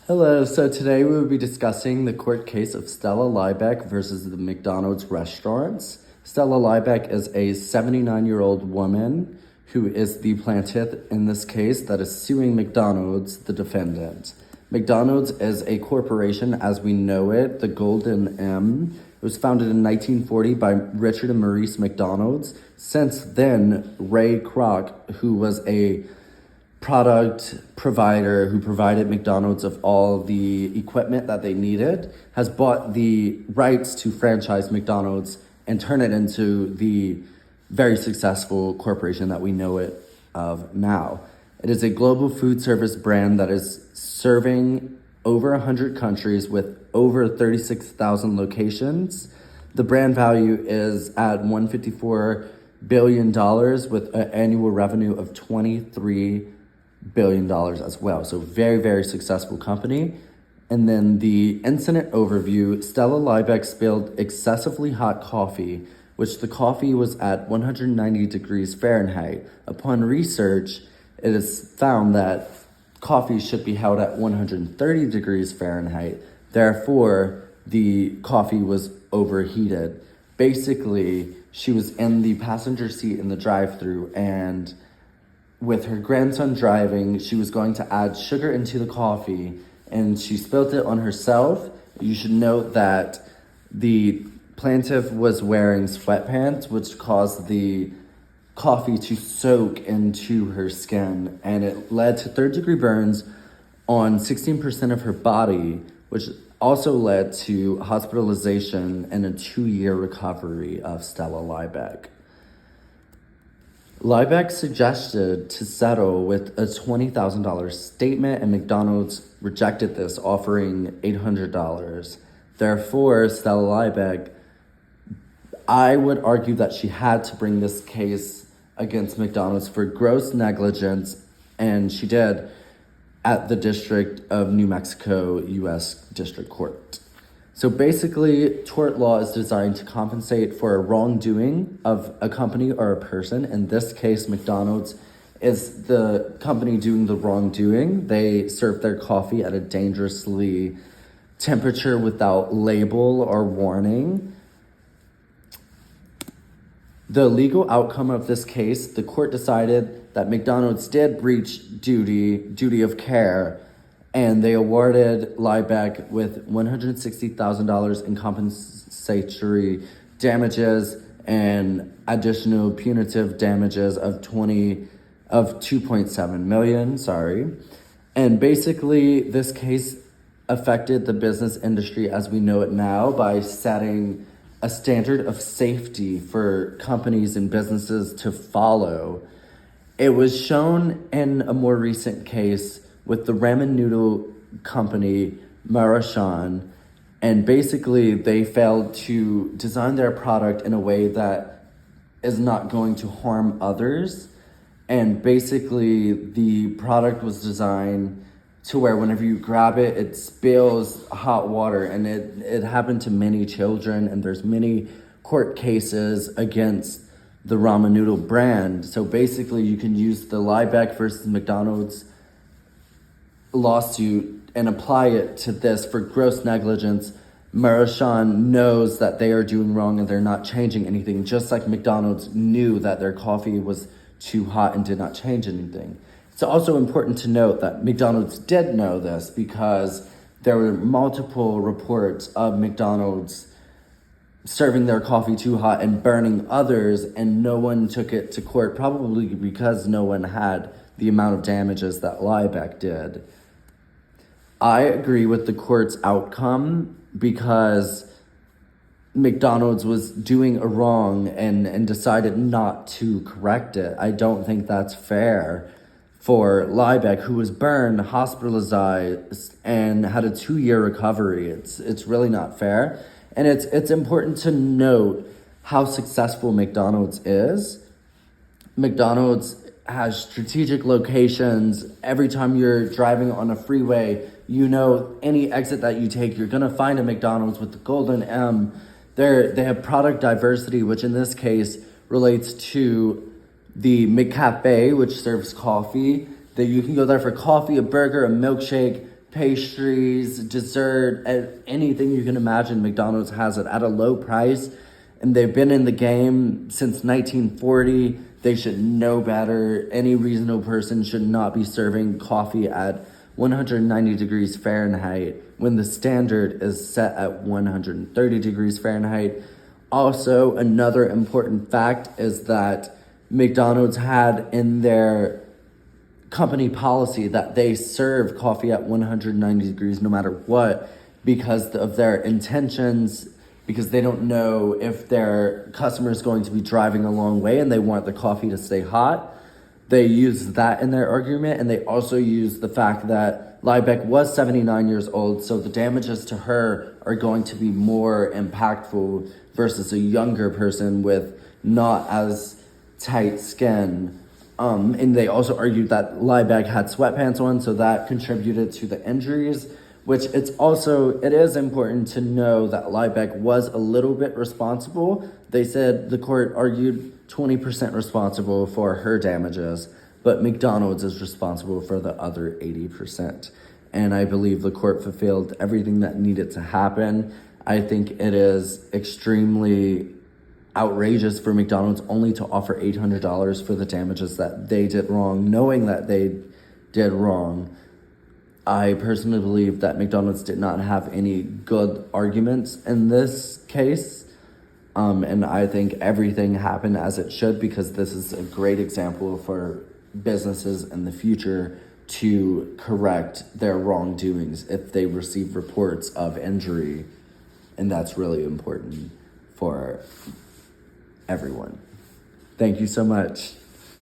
Hello, so today we will be discussing the court case of Stella Liebeck versus the McDonald's restaurants. Stella Liebeck is a 79-year-old woman who is the plaintiff in this case that is suing McDonald's, the defendant. McDonald's is a corporation as we know it, the Golden M. It was founded in 1940 by Richard and Maurice McDonald's. Since then, Ray Kroc, who was a product provider who provided McDonald's of all the equipment that they needed, has bought the rights to franchise McDonald's and turn it into the very successful corporation that we know it of now. It is a global food service brand that is serving over 100 countries with over 36,000 locations. The brand value is at $154 billion with an annual revenue of $23 billion as well. So very, very successful company. And then the incident overview, Stella Liebeck spilled excessively hot coffee, which the coffee was at 190 degrees Fahrenheit. Upon research, it is found that coffee should be held at 130 degrees Fahrenheit. Therefore, the coffee was overheated. Basically, she was in the passenger seat in the drive-thru, and with her grandson driving, she was going to add sugar into the coffee, and she spilled it on herself. You should note that the plaintiff was wearing sweatpants, which caused the coffee to soak into her skin, and it led to third-degree burns on 16% of her body, which also led to hospitalization and a 2-year recovery of Stella Liebeck. Liebeck suggested to settle with a $20,000 statement, and McDonald's rejected this, offering $800. Therefore, Stella Liebeck, I would argue that she had to bring this case against McDonald's for gross negligence, and she did at the District of New Mexico, U.S. District Court. So basically, tort law is designed to compensate for a wrongdoing of a company or a person. In this case, McDonald's is the company doing the wrongdoing. They serve their coffee at a dangerously temperature without label or warning. The legal outcome of this case, the court decided that McDonald's did breach duty of care, and they awarded Liebeck with $160,000 in compensatory damages and additional punitive damages of $2.7 million. And basically, this case affected the business industry as we know it now by setting a standard of safety for companies and businesses to follow. It was shown in a more recent case with the ramen noodle company, Marashan, and basically they failed to design their product in a way that is not going to harm others. And basically the product was designed to where whenever you grab it, it spills hot water, and it happened to many children, and there's many court cases against the ramen noodle brand. So basically you can use the Liebeck versus McDonald's lawsuit and apply it to this for gross negligence. Marashan knows that they are doing wrong and they're not changing anything, just like McDonald's knew that their coffee was too hot and did not change anything. It's also important to note that McDonald's did know this because there were multiple reports of McDonald's serving their coffee too hot and burning others, and no one took it to court, probably because no one had the amount of damages that Liebeck did. I agree with the court's outcome because McDonald's was doing a wrong and decided not to correct it. I don't think that's fair for Liebeck, who was burned, hospitalized, and had a 2-year recovery. It's really not fair. And it's important to note how successful McDonald's is. McDonald's has strategic locations. Every time you're driving on a freeway, you know any exit that you take, you're gonna find a McDonald's with the Golden M. They have product diversity, which in this case relates to the McCafe, which serves coffee. That you can go there for coffee, a burger, a milkshake, pastries, dessert, anything you can imagine. McDonald's has it at a low price, and they've been in the game since 1940. They should know better. Any reasonable person should not be serving coffee at 190 degrees Fahrenheit when the standard is set at 130 degrees Fahrenheit. Also, another important fact is that McDonald's had in their company policy that they serve coffee at 190 degrees no matter what, because of their intentions, because they don't know if their customer is going to be driving a long way and they want the coffee to stay hot. They use that in their argument, and they also use the fact that Liebeck was 79 years old, so the damages to her are going to be more impactful versus a younger person with not as tight skin. And they also argued that Liebeck had sweatpants on, so that contributed to the injuries, which it is important to know that Liebeck was a little bit responsible. They said the court argued 20% responsible for her damages, but McDonald's is responsible for the other 80%. And I believe the court fulfilled everything that needed to happen. I think it is extremely outrageous for McDonald's only to offer $800 for the damages that they did wrong, knowing that they did wrong. I personally believe that McDonald's did not have any good arguments in this case. And I think everything happened as it should, because this is a great example for businesses in the future to correct their wrongdoings if they receive reports of injury. And that's really important for everyone. Thank you so much.